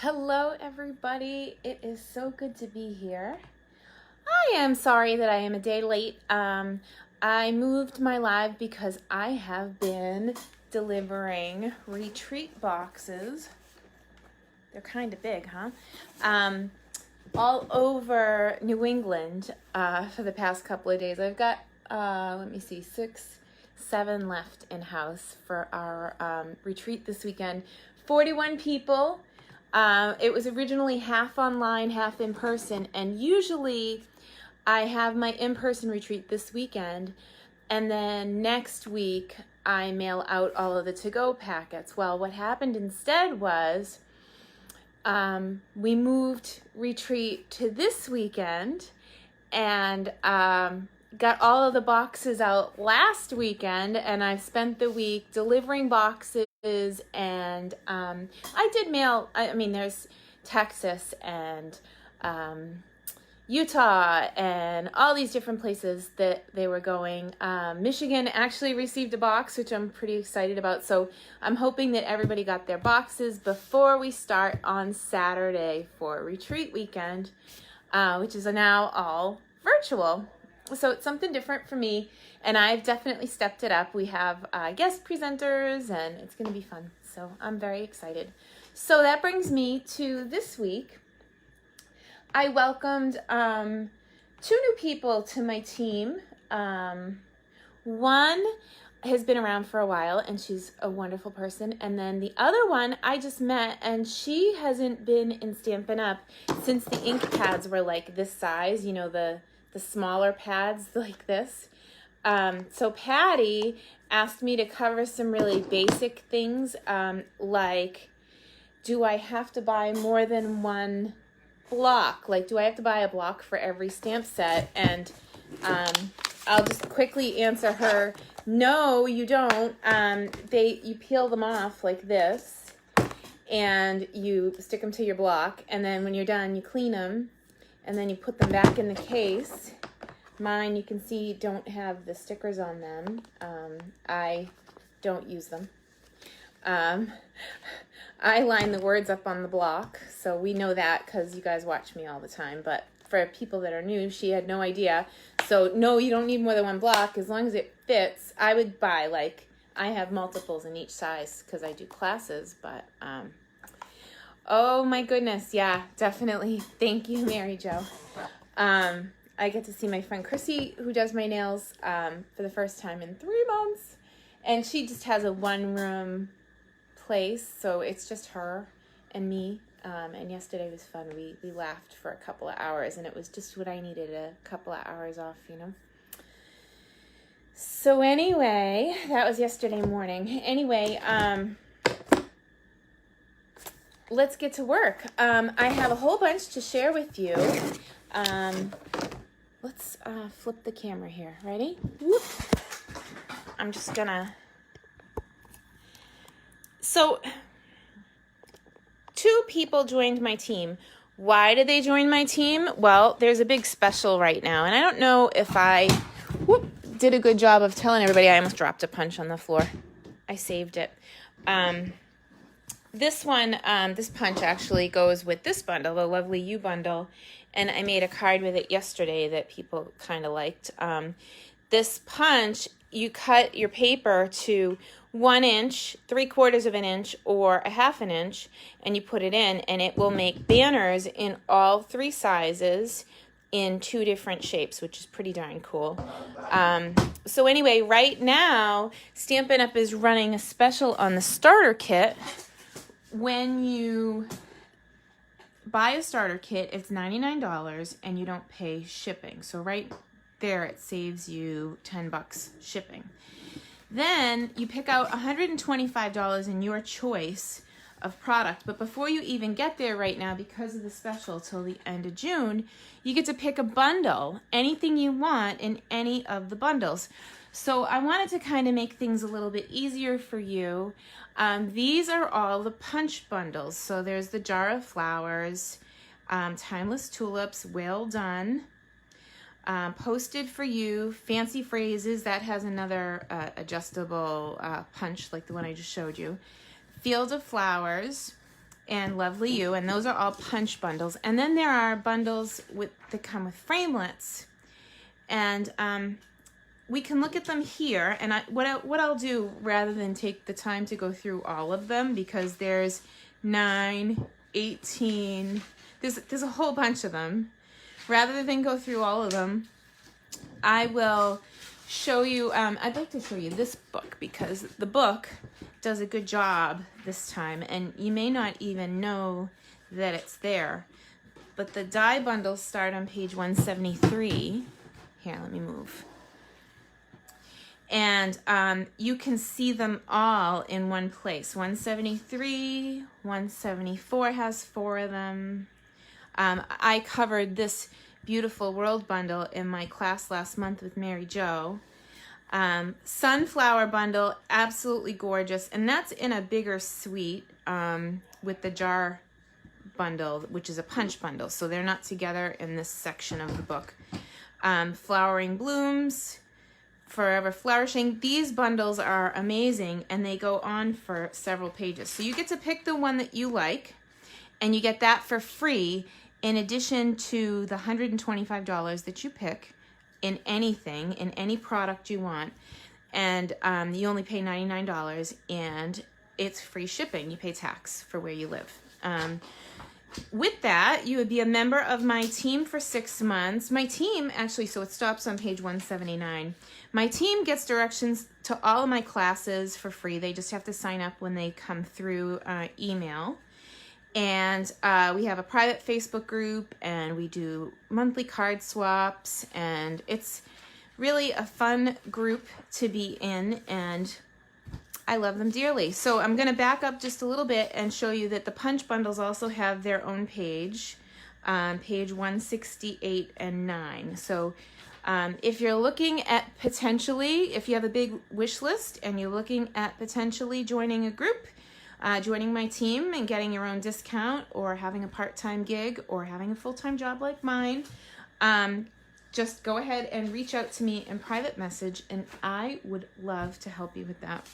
Hello everybody, it is so good to be here. I am sorry that I am a day late. I moved my live because I have been delivering retreat boxes. They're kind of big, huh? All over New England for the past couple of days. I've got, let me see, 6, 7 left in-house for our retreat this weekend. 41 people. It was originally half online, half in person, and usually I have my in-person retreat this weekend, and then next week I mail out all of the to-go packets. Well, what happened instead was we moved retreat to this weekend and got all of the boxes out last weekend, and I've spent the week delivering boxes. And I did mail, I mean, there's Texas and Utah and all these different places that they were going. Michigan actually received a box, which I'm pretty excited about. So I'm hoping that everybody got their boxes before we start on Saturday for retreat weekend, which is now all virtual. So it's something different for me, and I've definitely stepped it up. We have guest presenters, and it's going to be fun. So I'm very excited. So that brings me to this week. I welcomed 2 new people to my team. One has been around for a while, and she's a wonderful person. And then the other one I just met, and she hasn't been in Stampin' Up! Since the ink pads were like this size, you know, the smaller pads like this. So Patty asked me to cover some really basic things, like, do I have to buy more than one block? Like, do I have to buy a block for every stamp set? And I'll just quickly answer her, no, you don't. You peel them off like this, and you stick them to your block, and then when you're done, you clean them, and then you put them back in the case. Mine, you can see, don't have the stickers on them. I don't use them. I line the words up on the block, so we know that because you guys watch me all the time. But for people that are new, she had no idea. So no, you don't need more than one block. As long as it fits, I would buy, like, I have multiples in each size because I do classes, but oh my goodness, yeah, definitely. Thank you, Mary Jo. I get to see my friend Chrissy, who does my nails, for the first time in 3 months. And she just has a 1-room place, so it's just her and me. And yesterday was fun. We laughed for a couple of hours, and it was just what I needed, a couple of hours off, you know. So anyway, that was yesterday morning. Anyway, let's get to work. I have a whole bunch to share with you. Let's flip the camera here. Ready? Whoop. I'm just gonna... So, 2 people joined my team. Why did they join my team? Well, there's a big special right now, and I don't know if I did a good job of telling everybody. I almost dropped a punch on the floor. I saved it. This one, this punch actually goes with this bundle, the Lovely You bundle, and I made a card with it yesterday that people kind of liked. This punch, you cut your paper to 1 inch, 3/4 of an inch, or a 1/2 inch, and you put it in, and it will make banners in all 3 sizes in 2 different shapes, which is pretty darn cool. So anyway, right now, Stampin' Up! Is running a special on the starter kit. When you buy a starter kit, it's $99, and you don't pay shipping. So right there, it saves you $10 shipping. Then you pick out $125 in your choice of product. But before you even get there right now, because of the special till the end of June, you get to pick a bundle, anything you want in any of the bundles. So I wanted to kind of make things a little bit easier for you. These are all the punch bundles. So there's the Jar of Flowers, Timeless Tulips, Well Done, Posted for You, Fancy Phrases, that has another adjustable punch like the one I just showed you, Field of Flowers, and Lovely You, and those are all punch bundles. And then there are bundles that come with framelits, and we can look at them here. And what I'll do, rather than take the time to go through all of them, because there's 9, 18, there's a whole bunch of them. Rather than go through all of them, I will show you, I'd like to show you this book, because the book does a good job this time, and you may not even know that it's there. But the die bundles start on page 173. Here, let me move. And you can see them all in one place. 173, 174 has 4 of them. I covered this Beautiful World bundle in my class last month with Mary Jo. Sunflower bundle, absolutely gorgeous, and that's in a bigger suite with the jar bundle, which is a punch bundle, so they're not together in this section of the book. Flowering Blooms, Forever Flourishing. These bundles are amazing, and they go on for several pages, so you get to pick the one that you like, and you get that for free in addition to the $125 that you pick in anything, in any product you want. And you only pay $99, and it's free shipping. You pay tax for where you live. With that, you would be a member of my team for 6 months. My team, actually, so it stops on page 179. My team gets directions to all of my classes for free. They just have to sign up when they come through email. And we have a private Facebook group, and we do monthly card swaps, and it's really a fun group to be in, and I love them dearly. So I'm going to back up just a little bit and show you that the punch bundles also have their own page, page 168 and 9. So if you're looking at potentially, if you have a big wish list and you're looking at potentially joining a group, joining my team and getting your own discount, or having a part-time gig, or having a full-time job like mine, just go ahead and reach out to me in private message, and I would love to help you with that.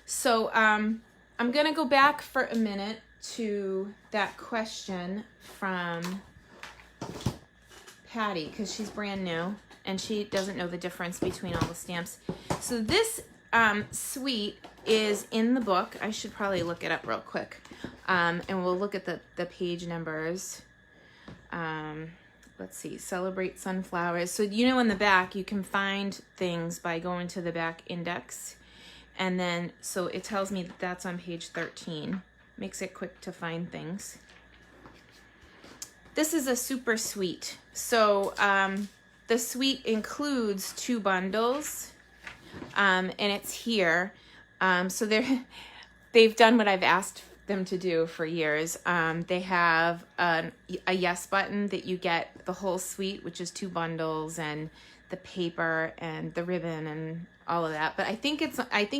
So I'm going to go back for a minute to that question from Patty, because she's brand new and she doesn't know the difference between all the stamps. So this suite is in the book. I should probably look it up real quick, and we'll look at the page numbers. Let's see, Celebrate Sunflowers. So you know, in the back you can find things by going to the back index, and then so it tells me that that's on page 13. Makes it quick to find things. This is a super suite. So the suite includes 2 bundles, and it's here. So they've done what I've asked them to do for years. They have a yes button that you get the whole suite, which is 2 bundles and the paper and the ribbon and all of that. But I think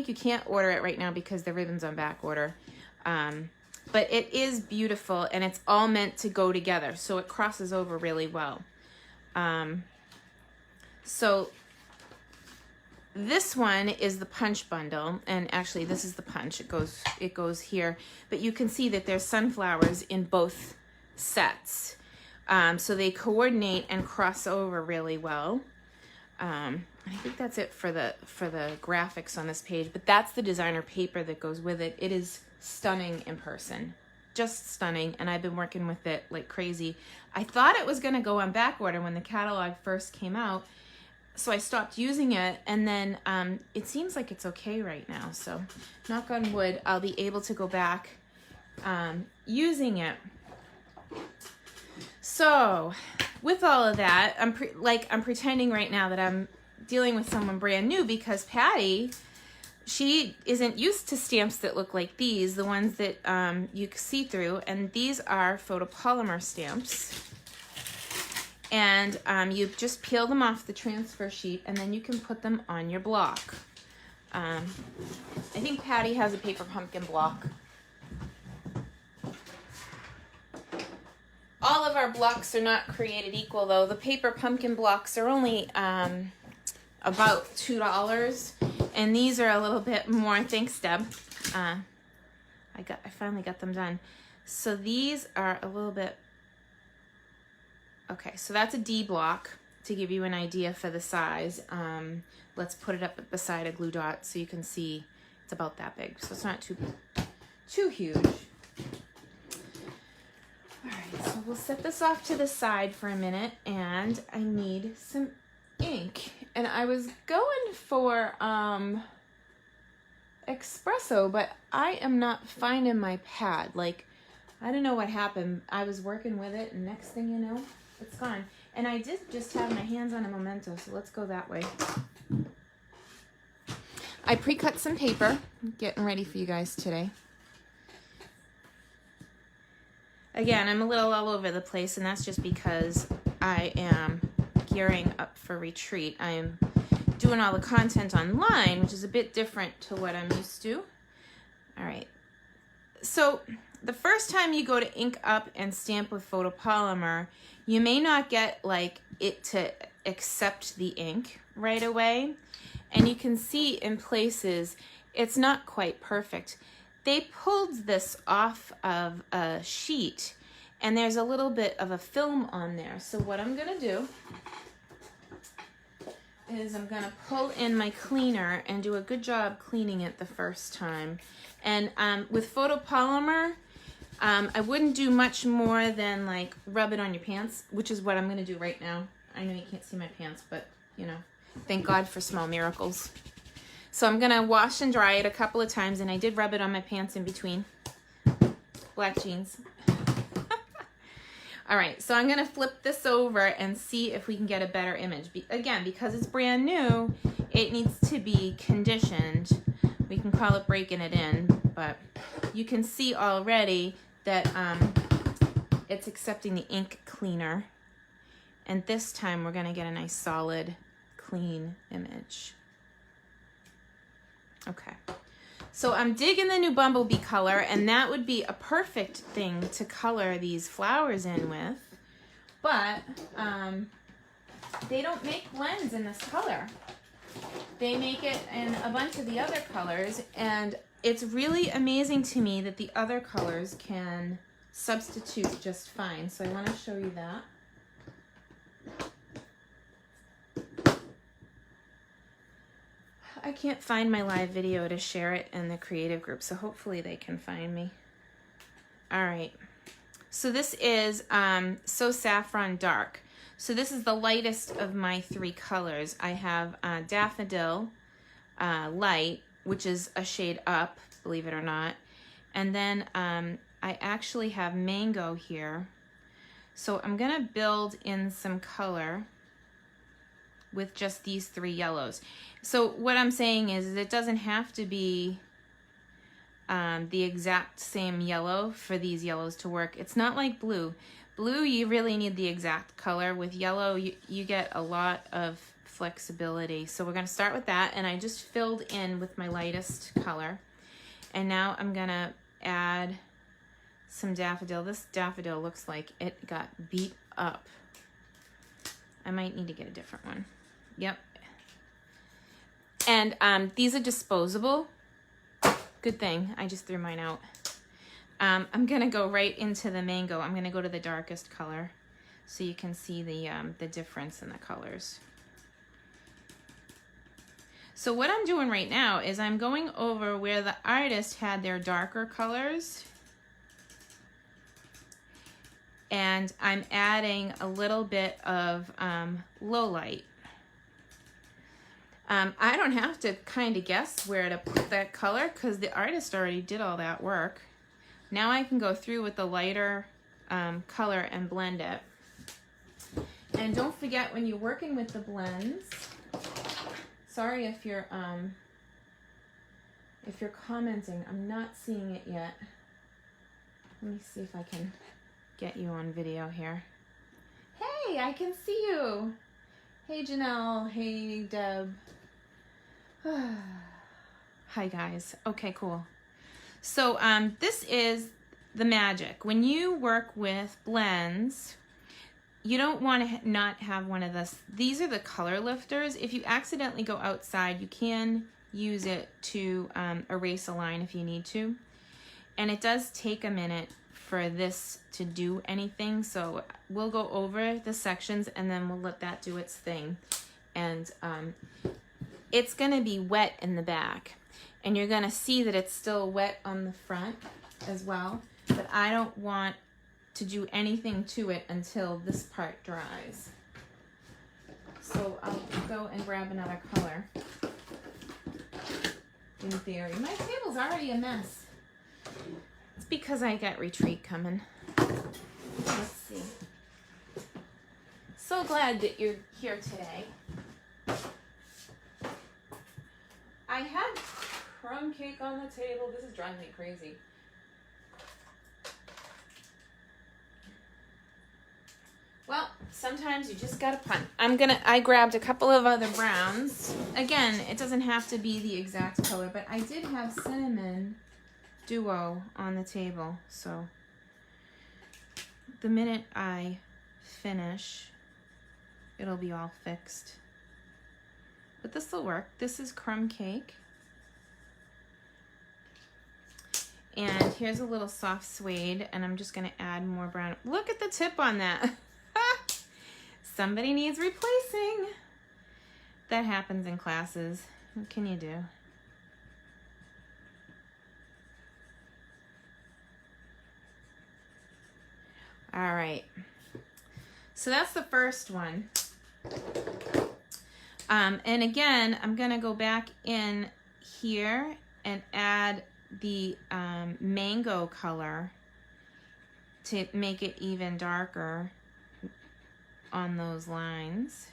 you can't order it right now because the ribbon's on back order. But it is beautiful, and it's all meant to go together, so it crosses over really well. So this one is the punch bundle, and actually this is the punch. It goes here, but you can see that there's sunflowers in both sets, so they coordinate and cross over really well. I think that's it for the graphics on this page, but that's the designer paper that goes with it. It is stunning in person, just stunning, and I've been working with it like crazy. I thought it was going to go on back order when the catalog first came out, so I stopped using it, and then it seems like it's okay right now, so knock on wood, I'll be able to go back using it. So with all of that, I'm pretending right now that I'm dealing with someone brand new, because Patty, she isn't used to stamps that look like these, the ones that you see through, and these are photopolymer stamps. And you just peel them off the transfer sheet, and then you can put them on your block. I think Patty has a paper pumpkin block. All of our blocks are not created equal, though. The paper pumpkin blocks are only about $2, and these are a little bit more. Thanks, Deb. I finally got them done. So these are a little bit, okay, so that's a D block to give you an idea for the size. Let's put it up beside a glue dot so you can see it's about that big. So it's not too huge. All right, so we'll set this off to the side for a minute, and I need some ink. And I was going for espresso, but I am not finding my pad. Like, I don't know what happened. I was working with it, and next thing you know, it's gone. And I did just have my hands on a memento, so let's go that way. I pre-cut some paper, getting ready for you guys today. Again, I'm a little all over the place, and that's just because I am gearing up for retreat. I am doing all the content online, which is a bit different to what I'm used to. All right. So the first time you go to ink up and stamp with photopolymer, you may not get like it to accept the ink right away. And you can see in places it's not quite perfect. They pulled this off of a sheet, and there's a little bit of a film on there. So what I'm gonna do is I'm gonna pull in my cleaner and do a good job cleaning it the first time. And with photopolymer, I wouldn't do much more than like rub it on your pants, which is what I'm gonna do right now. I know you can't see my pants, but you know, thank God for small miracles. So I'm gonna wash and dry it a couple of times, and I did rub it on my pants in between. Black jeans. All right, so I'm gonna flip this over and see if we can get a better image. Again, because it's brand new, it needs to be conditioned. We can call it breaking it in, but you can see already that it's accepting the ink cleaner. And this time we're gonna get a nice solid, clean image. Okay, so I'm digging the new Bumblebee color, and that would be a perfect thing to color these flowers in with, but they don't make blends in this color. They make it in a bunch of the other colors, and it's really amazing to me that the other colors can substitute just fine. So I want to show you that. I can't find my live video to share it in the creative group, so hopefully they can find me. All right, so this is So Saffron Dark. So this is the lightest of my three colors. I have Daffodil Light, which is a shade up, believe it or not. And then I actually have Mango here. So I'm gonna build in some color with just these three yellows. So what I'm saying is it doesn't have to be the exact same yellow for these yellows to work. It's not like blue. Blue, you really need the exact color. With yellow, you get a lot of flexibility. So we're gonna start with that, and I just filled in with my lightest color. And now I'm gonna add some daffodil. This daffodil looks like it got beat up. I might need to get a different one. Yep. And these are disposable. Good thing, I just threw mine out. I'm gonna go right into the Mango. I'm gonna go to the darkest color so you can see the difference in the colors. So what I'm doing right now is I'm going over where the artist had their darker colors, and I'm adding a little bit of low light. I don't have to kind of guess where to put that color because the artist already did all that work. Now I can go through with the lighter color and blend it. And don't forget, when you're working with the blends, sorry if you're commenting, I'm not seeing it yet. Let me see if I can get you on video here. Hey, I can see you. Hey Janelle, hey Deb. Hi guys. Okay, cool. So this is the magic. When you work with blends, you don't want to not have one of this. These are the color lifters. If you accidentally go outside, you can use it to erase a line if you need to. And it does take a minute for this to do anything, so we'll go over the sections and then we'll let that do its thing. And it's going to be wet in the back, and you're going to see that it's still wet on the front as well, but I don't want to do anything to it until this part dries. So I'll go and grab another color. In theory, my table's already a mess. It's because I got retreat coming. Let's see. So glad that you're here today. I had crumb cake on the table. This is driving me crazy. Well, sometimes you just gotta punt. I grabbed a couple of other browns. Again, it doesn't have to be the exact color, but I did have cinnamon duo on the table, so the minute I finish, it'll be all fixed. But this will work. This is crumb cake. And here's a little soft suede, and I'm just gonna add more brown. Look at the tip on that. Somebody needs replacing. That happens in classes. What can you do? All right. So that's the first one. And again, I'm gonna go back in here and add the mango color to make it even darker on those lines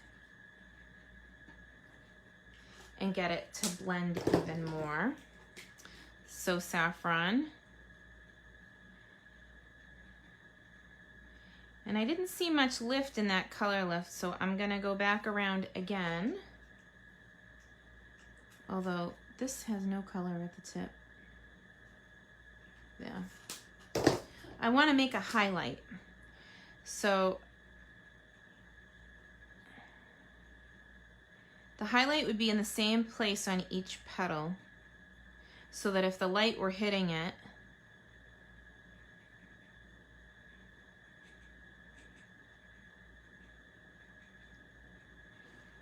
and get it to blend even more. So saffron. And I didn't see much lift in that color lift, so I'm gonna go back around again. Although this has no color at the tip. Yeah. I wanna make a highlight. So the highlight would be in the same place on each petal, so that if the light were hitting it,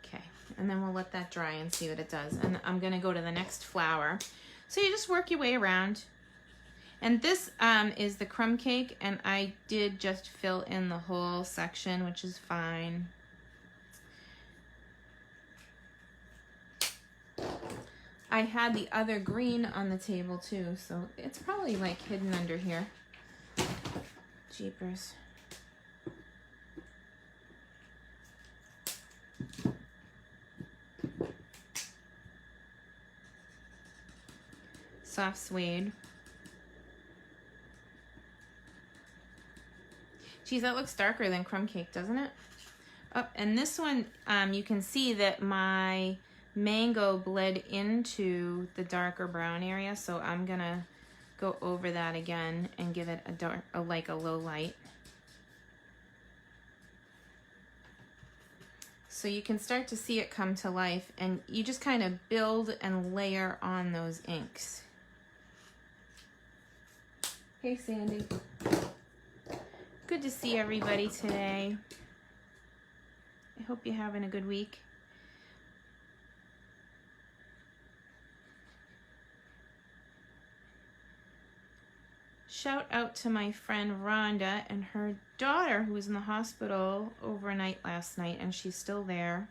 okay, and then we'll let that dry and see what it does. And I'm gonna go to the next flower. So you just work your way around. And this is the crumb cake, and I did just fill in the whole section, which is fine. I had the other green on the table too, so it's probably like hidden under here. Jeepers. Soft suede. Geez, that looks darker than crumb cake, doesn't it? Oh, and this one, you can see that my mango bled into the darker brown area, so I'm gonna go over that again and give it like a low light. So you can start to see it come to life, and you just kind of build and layer on those inks. Hey, Sandy. Good to see everybody today. I hope you're having a good week. Shout out to my friend Rhonda and her daughter, who was in the hospital overnight last night, and she's still there.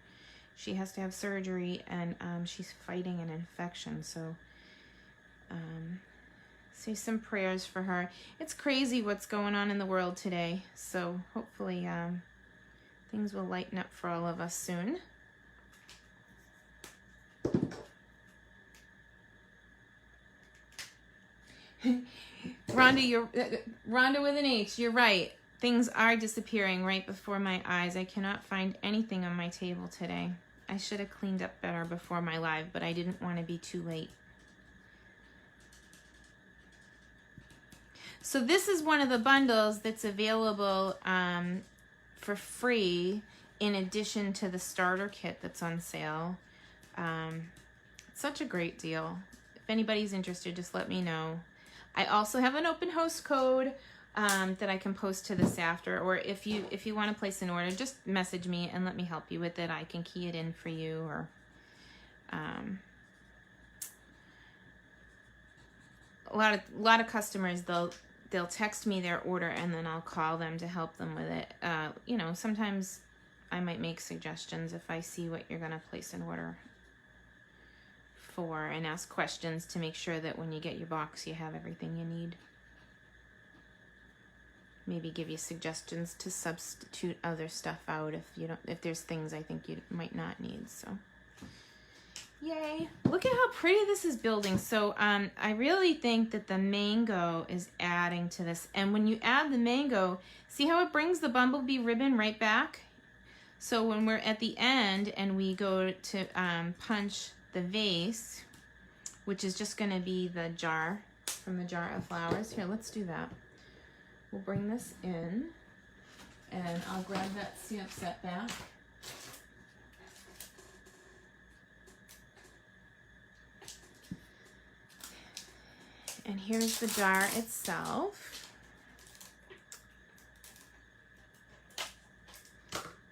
She has to have surgery, and she's fighting an infection, so say some prayers for her. It's crazy what's going on in the world today, so hopefully things will lighten up for all of us soon. Rhonda with an H, you're right. Things are disappearing right before my eyes. I cannot find anything on my table today. I should have cleaned up better before my live, but I didn't want to be too late. So this is one of the bundles that's available for free in addition to the starter kit that's on sale. It's such a great deal. If anybody's interested, just let me know. I also have an open host code that I can post to this after, or if you want to place an order, just message me and let me help you with it. I can key it in for you, or a lot of customers, they'll text me their order and then I'll call them to help them with it. You know, sometimes I might make suggestions if I see what you're gonna place an order for, and ask questions to make sure that when you get your box you have everything you need. Maybe give you suggestions to substitute other stuff out if there's things I think you might not need. So yay, look at how pretty this is building. So I really think that the mango is adding to this, and when you add the mango, see how it brings the bumblebee ribbon right back? So when we're at the end and we go to punch the vase, which is just going to be the jar from the jar of flowers. Here, let's do that. We'll bring this in, and I'll grab that stamp set back. And here's the jar itself.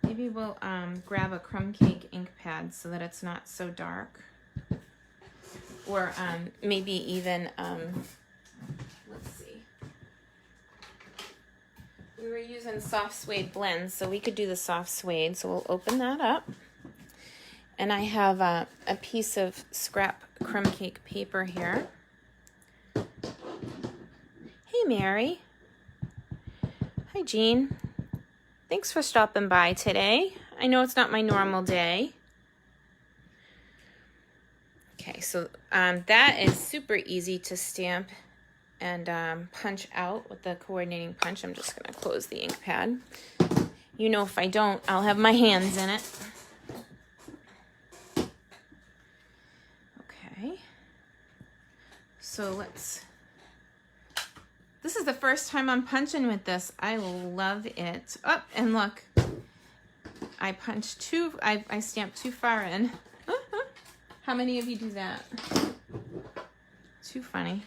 Maybe we'll grab a crumb cake ink pad so that it's not so dark. Or maybe even, let's see. We were using soft suede blends, so we could do the soft suede. So we'll open that up. And I have a piece of scrap crumb cake paper here. Hey, Mary. Hi, Jean. Thanks for stopping by today. I know it's not my normal day. Okay, so that is super easy to stamp and punch out with the coordinating punch. I'm just going to close the ink pad. You know, if I don't, I'll have my hands in it. Okay. So this is the first time I'm punching with this. I love it. Oh, and look, I stamped too far in. How many of you do that? Too funny.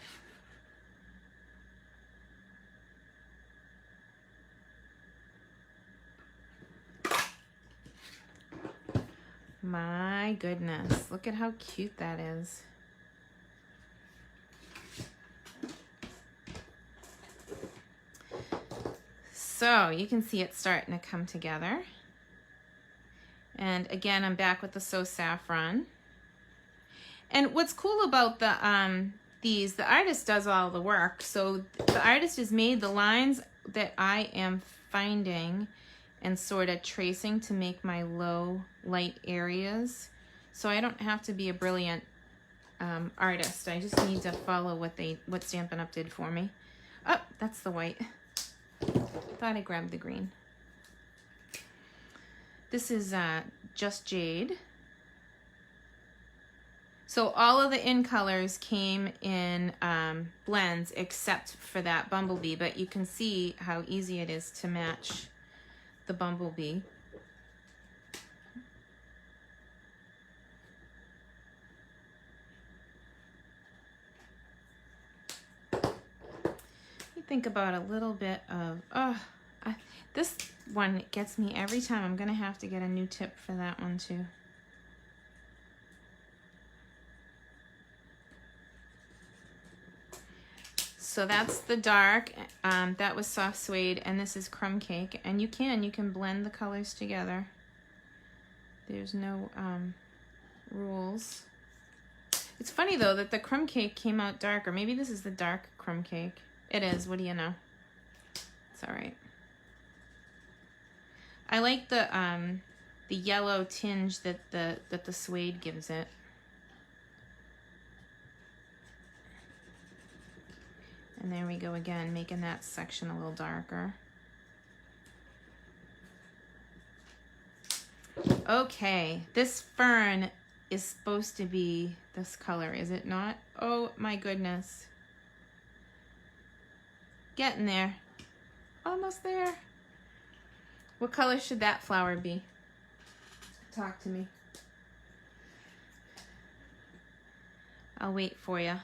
My goodness, look at how cute that is. So you can see it starting to come together. And again, I'm back with the So Saffron. And what's cool about the the artist does all the work. So the artist has made the lines that I am finding and sort of tracing to make my low light areas. So I don't have to be a brilliant artist. I just need to follow what Stampin' Up! Did for me. Oh, that's the white. Thought I grabbed the green. This is Just Jade. So all of the in colors came in blends except for that bumblebee, but you can see how easy it is to match the bumblebee. You think about a little bit of, this one gets me every time. I'm gonna have to get a new tip for that one too. So that's the dark, that was soft suede, and this is crumb cake. And you can blend the colors together. There's no rules. It's funny though that the crumb cake came out darker. Maybe this is the dark crumb cake. It is, what do you know? It's all right. I like the yellow tinge that the suede gives it. And there we go again, making that section a little darker. Okay, this fern is supposed to be this color, is it not? Oh my goodness. Getting there. Almost there. What color should that flower be? Talk to me. I'll wait for you.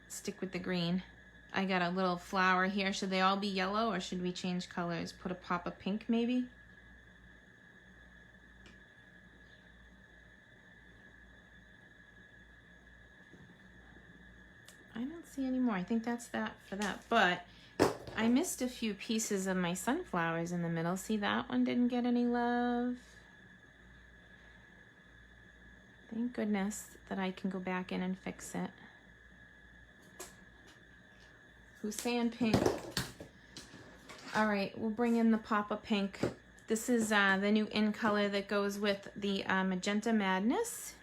stick with the green. I got a little flower here. Should they all be yellow or should we change colors? Put a pop of pink maybe? I don't see any more. I think that's that for that. But I missed a few pieces of my sunflowers in the middle. See, that one didn't get any love. Thank goodness that I can go back in and fix it. Who's saying pink? All right, we'll bring in the pop of pink. This is the new in color that goes with the Magenta Madness.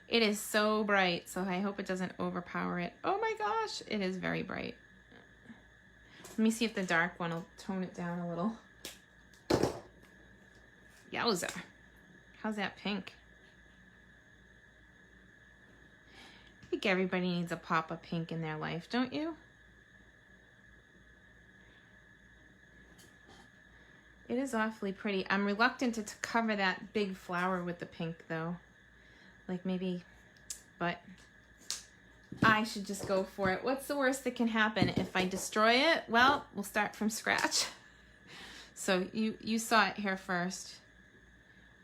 It is so bright, so I hope it doesn't overpower it. Oh my gosh, it is very bright. Let me see if the dark one will tone it down a little. Yowza. How's that pink? I think everybody needs a pop of pink in their life, don't you? It is awfully pretty. I'm reluctant to cover that big flower with the pink though. Like maybe, but I should just go for it. What's the worst that can happen? If I destroy it, well, we'll start from scratch. So you saw it here first.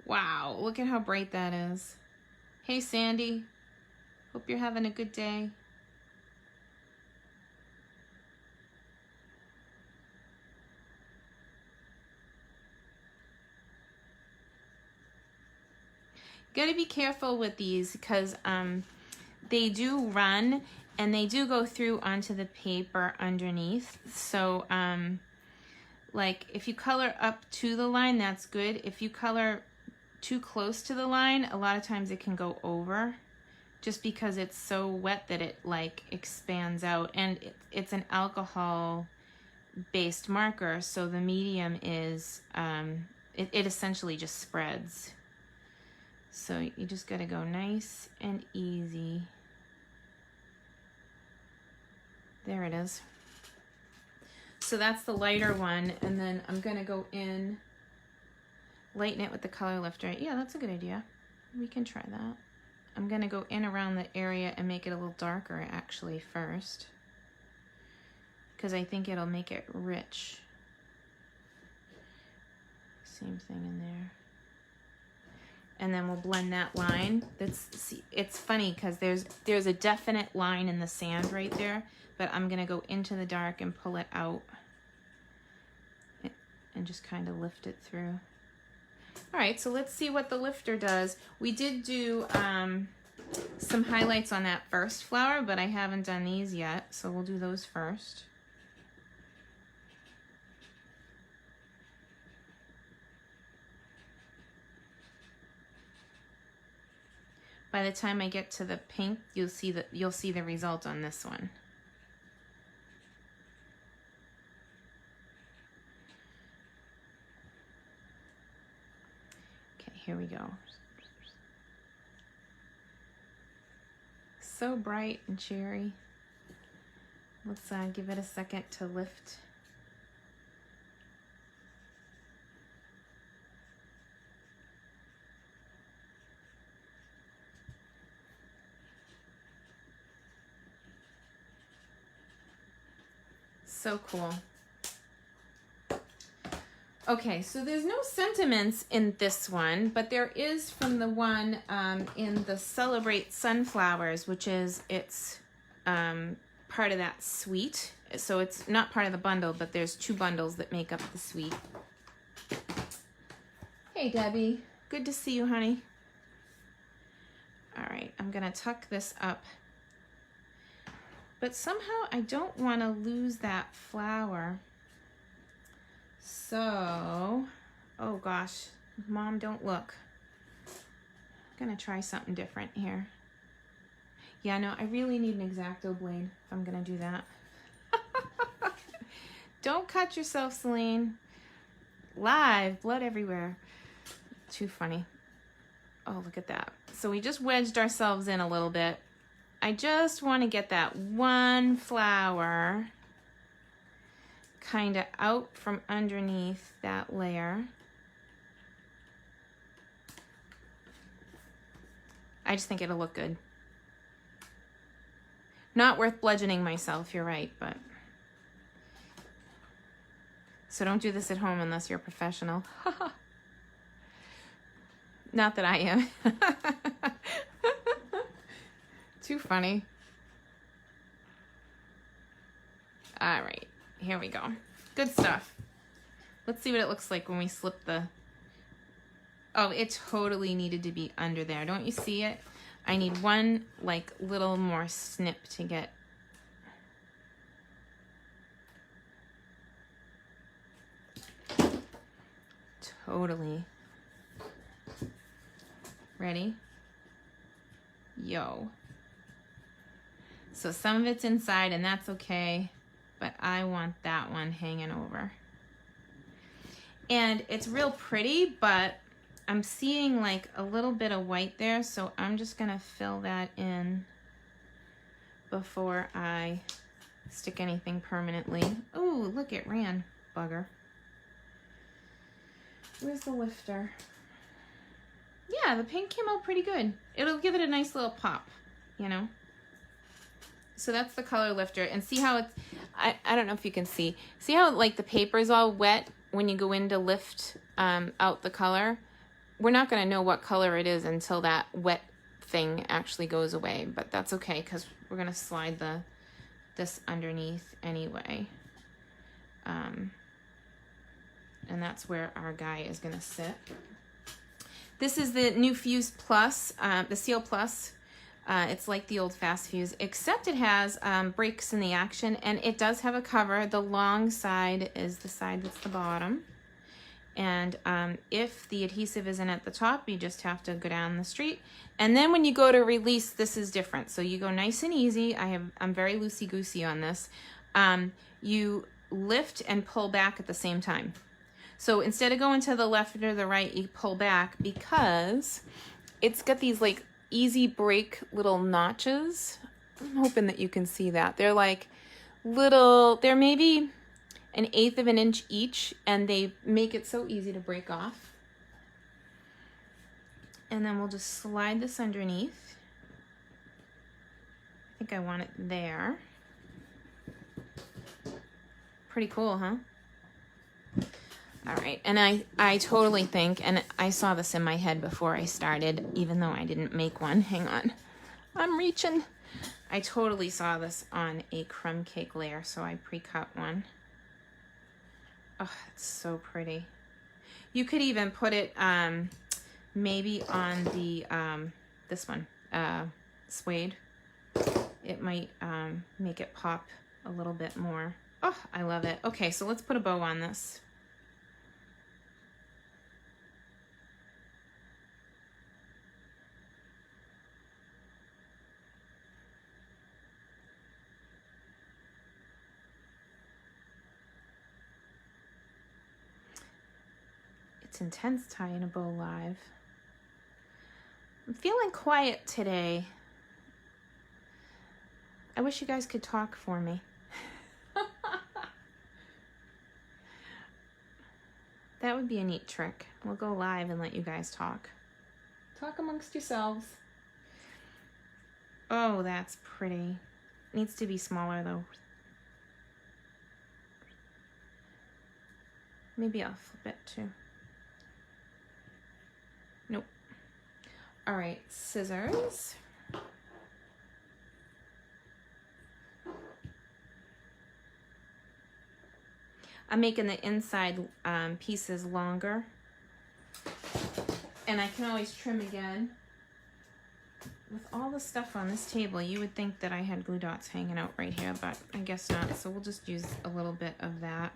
Wow, look at how bright that is. Hey, Sandy. Hope you're having a good day. Got to be careful with these because they do run and they do go through onto the paper underneath. So like if you color up to the line, that's good. If you color too close to the line, a lot of times it can go over just because it's so wet that it like expands out. And it's an alcohol based marker, so the medium is it essentially just spreads. So you just gotta go nice and easy. There it is. So that's the lighter one, and then I'm gonna go in, lighten it with the color lifter. Yeah, that's a good idea. We can try that. I'm gonna go in around the area and make it a little darker actually first, because I think it'll make it rich. Same thing in there. And then we'll blend that line. It's funny because there's a definite line in the sand right there, but I'm gonna go into the dark and pull it out and just kind of lift it through. All right, so let's see what the lifter does. We did do some highlights on that first flower, but I haven't done these yet, so we'll do those first. By the time I get to the pink, you'll see the result on this one. Okay, here we go. So bright and cherry. Let's give it a second to lift. So cool. Okay, so there's no sentiments in this one, but there is from the one in the Celebrate Sunflowers, which is it's part of that suite. So it's not part of the bundle, but there's 2 bundles that make up the suite. Hey, Debbie. Good to see you, honey. All right, I'm gonna tuck this up. But somehow I don't want to lose that flower. So, oh gosh, Mom, don't look. I'm gonna try something different here. Yeah, no, I really need an X-Acto blade if I'm gonna do that. Don't cut yourself, Selene. Live, blood everywhere. Too funny. Oh, look at that. So we just wedged ourselves in a little bit. I just want to get that one flower kind of out from underneath that layer. I just think it'll look good. Not worth bludgeoning myself, you're right, but... So don't do this at home unless you're a professional. Not that I am. Too funny. All right, here we go. Good stuff. Let's see what it looks like when we slip the... Oh, it totally needed to be under there. Don't you see it? I need one, like, little more snip to get... Totally. Ready? Yo. So some of it's inside, and that's okay, but I want that one hanging over. And it's real pretty, but I'm seeing like a little bit of white there, so I'm just gonna fill that in before I stick anything permanently. Oh, look, it ran, bugger. Where's the lifter? Yeah, the paint came out pretty good. It'll give it a nice little pop, you know? So that's the color lifter. And see how it's, I don't know if you can see. See how like the paper's all wet when you go in to lift out the color? We're not gonna know what color it is until that wet thing actually goes away, but that's okay because we're gonna slide this underneath anyway. And that's where our guy is gonna sit. This is the new Fuse Plus, the Seal Plus. It's like the old Fast Fuse, except it has breaks in the action, and it does have a cover. The long side is the side that's the bottom. And if the adhesive isn't at the top, you just have to go down the street. And then when you go to release, this is different. So you go nice and easy. I'm very loosey-goosey on this. You lift and pull back at the same time. So instead of going to the left or the right, you pull back because it's got these like easy break little notches. I'm hoping that you can see that. They're like little, they're maybe 1/8 of an inch each, and they make it so easy to break off. And then we'll just slide this underneath. I think I want it there. Pretty cool, huh? All right, and I totally think, and I saw this in my head before I started, even though I didn't make one. Hang on, I'm reaching. I totally saw this on a crumb cake layer, so I pre-cut one. Oh, it's so pretty. You could even put it maybe on the, this one, suede. It might make it pop a little bit more. Oh, I love it. Okay, so let's put a bow on this. It's intense tying a bow live. I'm feeling quiet today. I wish you guys could talk for me. That would be a neat trick. We'll go live and let you guys talk. Talk amongst yourselves. Oh, that's pretty. Needs to be smaller though. Maybe I'll flip it too. Nope. All right, scissors. I'm making the inside pieces longer, and I can always trim again. With all the stuff on this table, you would think that I had glue dots hanging out right here, but I guess not, so we'll just use a little bit of that.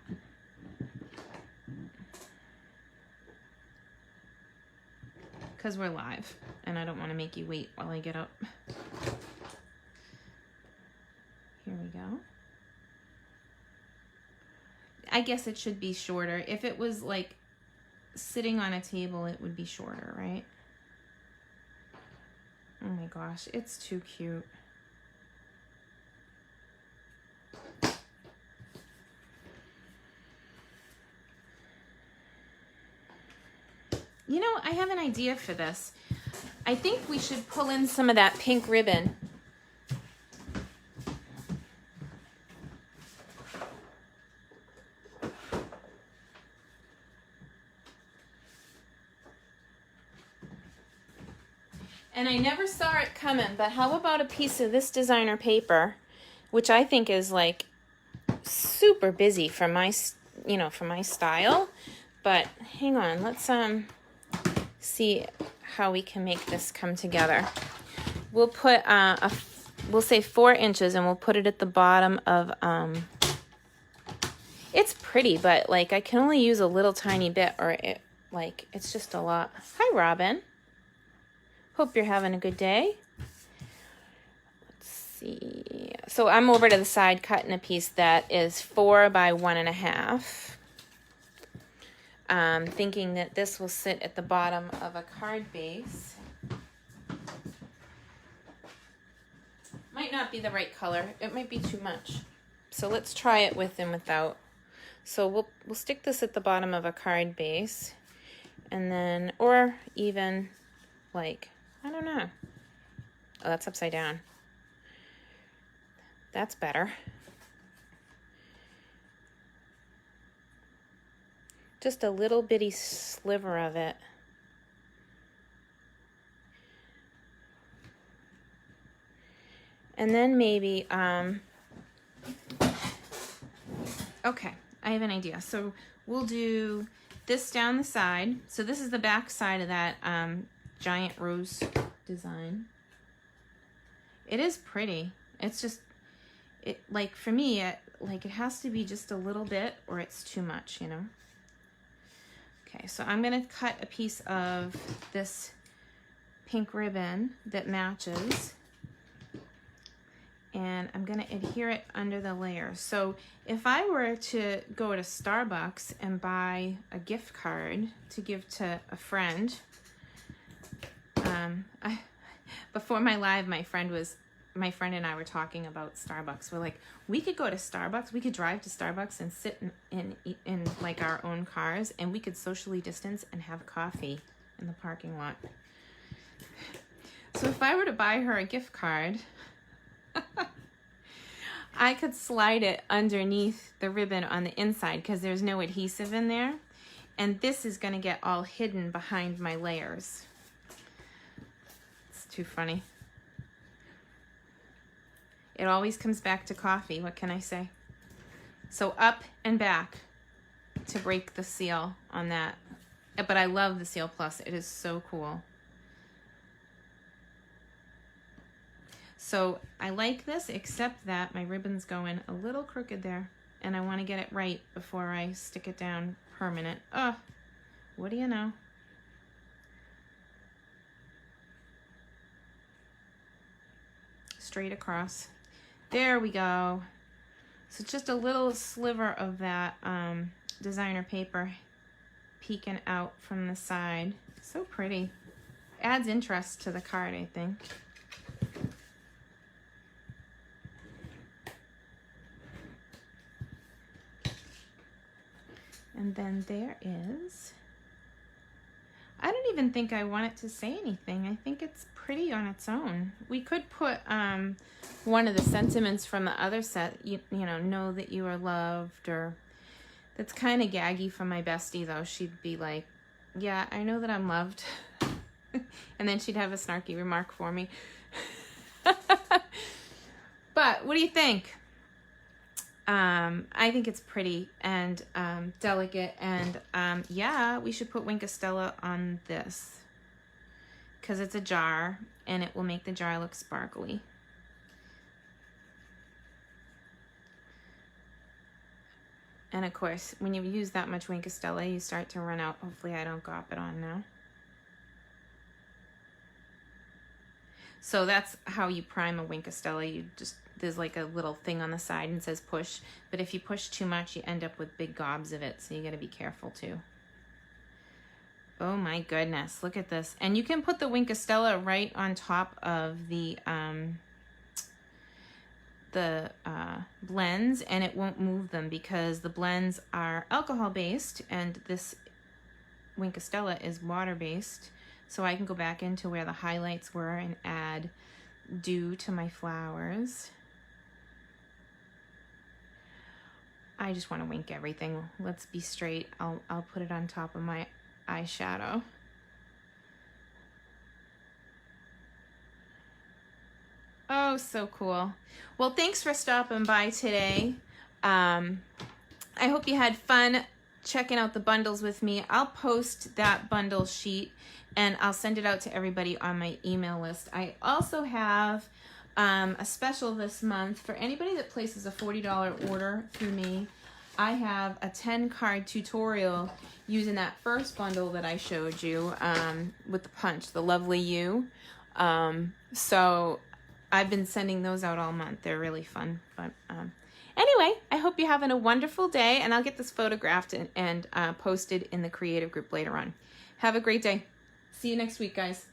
Because we're live, and I don't want to make you wait while I get up. Here we go. I guess it should be shorter. If it was like sitting on a table, it would be shorter, right? Oh my gosh, it's too cute. You know, I have an idea for this. I think we should pull in some of that pink ribbon And I never saw it coming, but how about a piece of this designer paper, which I think is like super busy for my, for my style. But hang on, let's see how we can make this come together. We'll put we'll say 4 inches, and we'll put it at the bottom of it's pretty, but like I can only use a little tiny bit, or it's just a lot. Hi, Robin. Hope you're having a good day. Let's see. So I'm over to the side cutting a piece that is 4 by 1.5. Thinking that this will sit at the bottom of a card base. Might not be the right color. It might be too much. So let's try it with and without. So we'll stick this at the bottom of a card base, and then, or even like, I don't know. Oh, that's upside down. That's better. Just a little bitty sliver of it. And then maybe, okay, I have an idea. So we'll do this down the side. So this is the back side of that giant rose design. It is pretty. It's just, like for me, it has to be just a little bit, or it's too much, you know? Okay, so I'm gonna cut a piece of this pink ribbon that matches, and I'm gonna adhere it under the layer. So if I were to go to Starbucks and buy a gift card to give to a friend, before my live, my friend and I were talking about Starbucks. We're like, we could go to Starbucks, we could drive to Starbucks and sit in like our own cars, and we could socially distance and have coffee in the parking lot. So if I were to buy her a gift card, I could slide it underneath the ribbon on the inside because there's no adhesive in there. And this is gonna get all hidden behind my layers. It's too funny. It always comes back to coffee, what can I say? So up and back to break the seal on that. But I love the Seal Plus, it is so cool. So I like this, except that my ribbon's going a little crooked there, and I want to get it right before I stick it down permanent. Oh, what do you know? Straight across. There we go. So just a little sliver of that designer paper peeking out from the side. So pretty. Adds interest to the card, I think. And then there is, I don't even think I want it to say anything. I think it's pretty on its own. We could put one of the sentiments from the other set, you know that you are loved, or that's kind of gaggy for my bestie though. She'd be like, yeah, I know that I'm loved. And then she'd have a snarky remark for me. But what do you think? I think it's pretty and delicate, and yeah, we should put Wink of Stella on this because it's a jar and it will make the jar look sparkly. And of course, when you use that much Wink of Stella, you start to run out. Hopefully I don't gop it on now. So that's how you prime a Wink of Stella. There's like a little thing on the side and it says push, but if you push too much, you end up with big gobs of it, so you gotta be careful too. Oh my goodness, look at this. And you can put the Wink of Stella right on top of the blends, and it won't move them because the blends are alcohol based and this Wink of Stella is water based. So I can go back into where the highlights were and add dew to my flowers. I just want to wink everything. Let's be straight. I'll put it on top of my eyeshadow. so cool. Well, thanks for stopping by today. I hope you had fun checking out the bundles with me. I'll post that bundle sheet and I'll send it out to everybody on my email list. I also have a special this month for anybody that places a $40 order through me. I have a 10-card tutorial using that first bundle that I showed you with the punch, the Lovely You. So I've been sending those out all month. They're really fun. But anyway, I hope you're having a wonderful day, and I'll get this photographed and posted in the creative group later on. Have a great day. See you next week, guys.